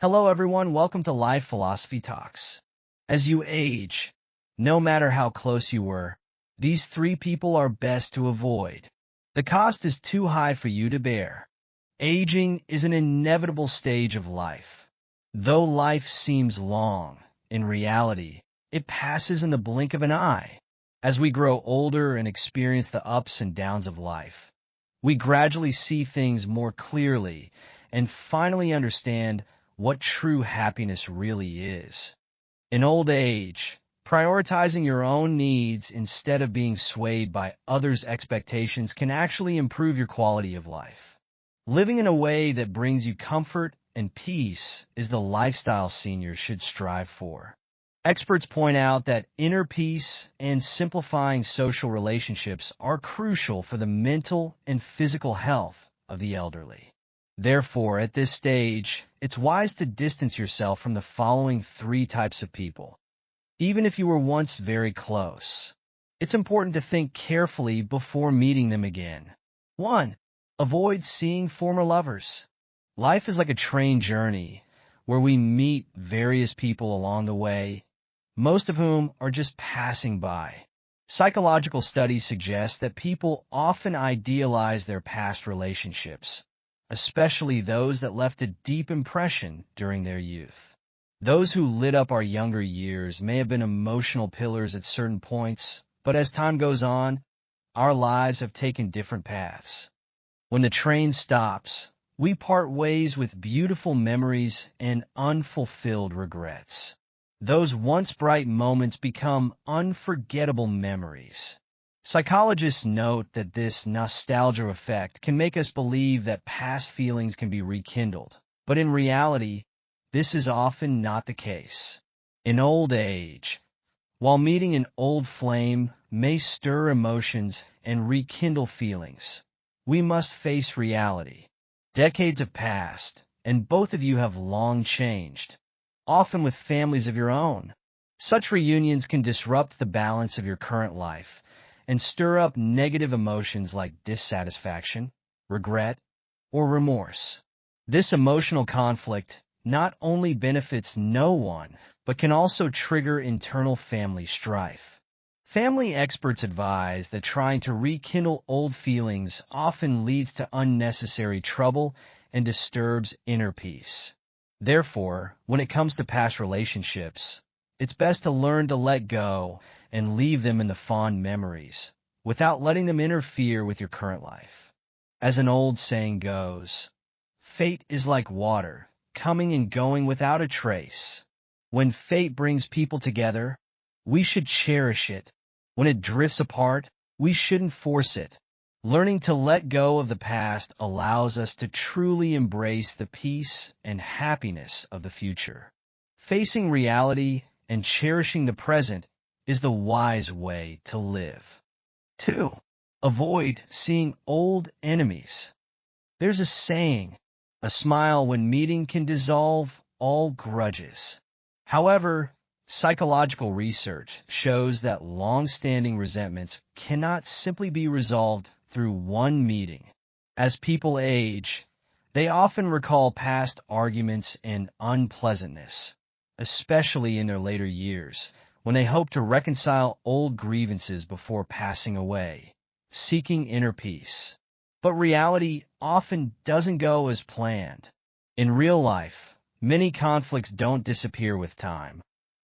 Hello, everyone. Welcome to Life Philosophy Talks. As you age, no matter how close you were, these three people are best to avoid. The cost is too high for you to bear. Aging is an inevitable stage of life. Though life seems long, in reality, it passes in the blink of an eye. As we grow older and experience the ups and downs of life, we gradually see things more clearly and finally understand what true happiness really is. In old age, prioritizing your own needs instead of being swayed by others' expectations can actually improve your quality of life. Living in a way that brings you comfort and peace is the lifestyle seniors should strive for. Experts point out that inner peace and simplifying social relationships are crucial for the mental and physical health of the elderly. Therefore, at this stage, it's wise to distance yourself from the following three types of people. Even if you were once very close, it's important to think carefully before meeting them again. 1. Avoid seeing former lovers. Life is like a train journey where we meet various people along the way, most of whom are just passing by. Psychological studies suggest that people often idealize their past relationships, especially those that left a deep impression during their youth. Those who lit up our younger years may have been emotional pillars at certain points, but as time goes on, our lives have taken different paths. When the train stops, we part ways with beautiful memories and unfulfilled regrets. Those once bright moments become unforgettable memories. Psychologists note that this nostalgia effect can make us believe that past feelings can be rekindled, but in reality, this is often not the case. In old age, while meeting an old flame may stir emotions and rekindle feelings, we must face reality. Decades have passed, and both of you have long changed, often with families of your own. Such reunions can disrupt the balance of your current life and stir up negative emotions like dissatisfaction, regret, or remorse. This emotional conflict not only benefits no one, but can also trigger internal family strife. Family experts advise that trying to rekindle old feelings often leads to unnecessary trouble and disturbs inner peace. Therefore, when it comes to past relationships, it's best to learn to let go and leave them in the fond memories, without letting them interfere with your current life. As an old saying goes, fate is like water, coming and going without a trace. When fate brings people together, we should cherish it. When it drifts apart, we shouldn't force it. Learning to let go of the past allows us to truly embrace the peace and happiness of the future. Facing reality and cherishing the present is the wise way to live. 2. Avoid seeing old enemies. There's a saying, a smile when meeting can dissolve all grudges. However, psychological research shows that long-standing resentments cannot simply be resolved through one meeting. As people age, they often recall past arguments and unpleasantness, especially in their later years, when they hope to reconcile old grievances before passing away, seeking inner peace. But reality often doesn't go as planned. In real life, many conflicts don't disappear with time,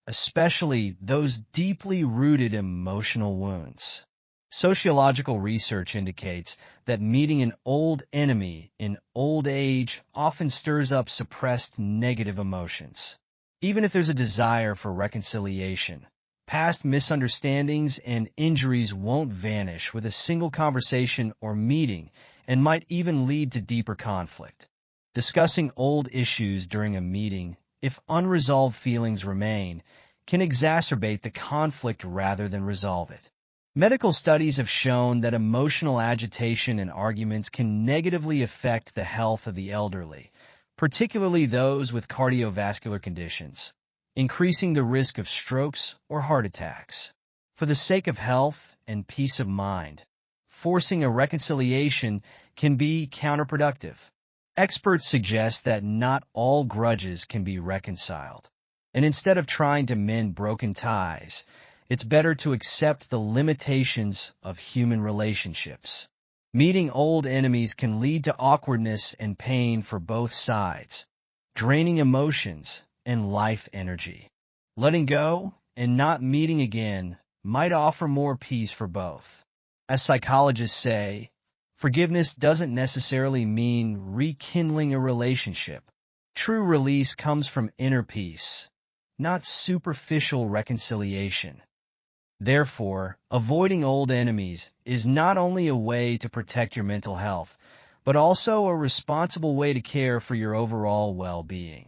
especially those deeply rooted emotional wounds. Sociological research indicates that meeting an old enemy in old age often stirs up suppressed negative emotions. Even if there's a desire for reconciliation, past misunderstandings and injuries won't vanish with a single conversation or meeting and might even lead to deeper conflict. Discussing old issues during a meeting, if unresolved feelings remain, can exacerbate the conflict rather than resolve it. Medical studies have shown that emotional agitation and arguments can negatively affect the health of the elderly, particularly those with cardiovascular conditions, increasing the risk of strokes or heart attacks. For the sake of health and peace of mind, forcing a reconciliation can be counterproductive. Experts suggest that not all grudges can be reconciled, and instead of trying to mend broken ties, it's better to accept the limitations of human relationships. Meeting old enemies can lead to awkwardness and pain for both sides, draining emotions and life energy. Letting go and not meeting again might offer more peace for both. As psychologists say, forgiveness doesn't necessarily mean rekindling a relationship. True release comes from inner peace, not superficial reconciliation. Therefore, avoiding old enemies is not only a way to protect your mental health, but also a responsible way to care for your overall well-being.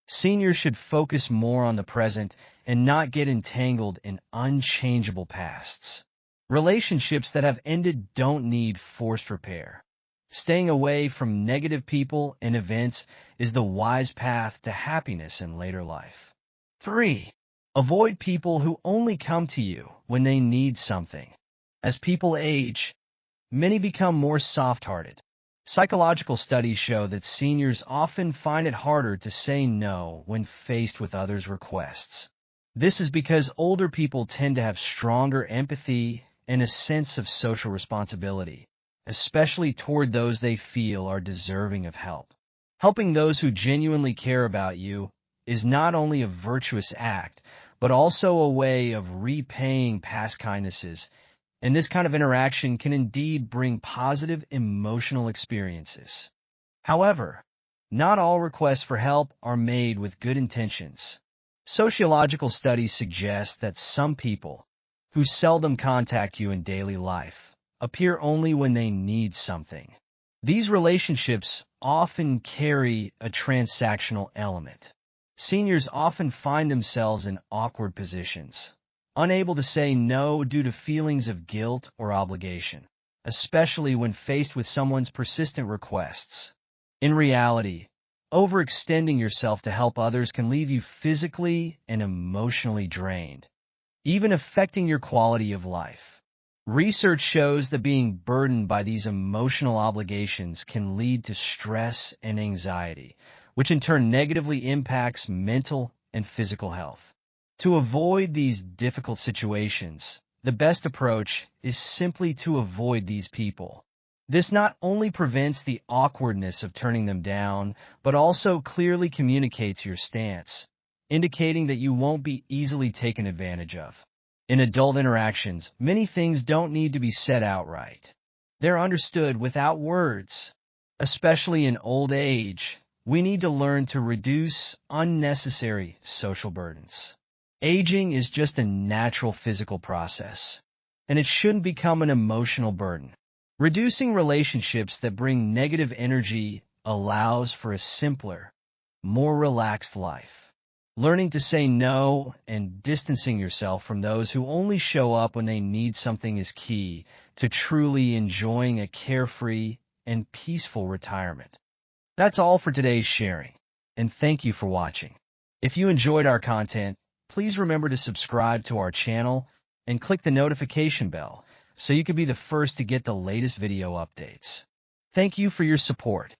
Seniors should focus more on the present and not get entangled in unchangeable pasts. Relationships that have ended don't need forced repair. Staying away from negative people and events is the wise path to happiness in later life. 3. Avoid people who only come to you when they need something. As people age, many become more soft-hearted. Psychological studies show that seniors often find it harder to say no when faced with others' requests. This is because older people tend to have stronger empathy and a sense of social responsibility, especially toward those they feel are deserving of help. Helping those who genuinely care about you is not only a virtuous act, but also a way of repaying past kindnesses, and this kind of interaction can indeed bring positive emotional experiences. However, not all requests for help are made with good intentions. Sociological studies suggest that some people, who seldom contact you in daily life, appear only when they need something. These relationships often carry a transactional element. Seniors often find themselves in awkward positions, unable to say no due to feelings of guilt or obligation, especially when faced with someone's persistent requests. In reality, overextending yourself to help others can leave you physically and emotionally drained, even affecting your quality of life. Research shows that being burdened by these emotional obligations can lead to stress and anxiety, which in turn negatively impacts mental and physical health. To avoid these difficult situations, the best approach is simply to avoid these people. This not only prevents the awkwardness of turning them down, but also clearly communicates your stance, indicating that you won't be easily taken advantage of. In adult interactions, many things don't need to be said outright. They're understood without words. Especially in old age, we need to learn to reduce unnecessary social burdens. Aging is just a natural physical process, and it shouldn't become an emotional burden. Reducing relationships that bring negative energy allows for a simpler, more relaxed life. Learning to say no and distancing yourself from those who only show up when they need something is key to truly enjoying a carefree and peaceful retirement. That's all for today's sharing, and thank you for watching. If you enjoyed our content, please remember to subscribe to our channel and click the notification bell so you can be the first to get the latest video updates. Thank you for your support.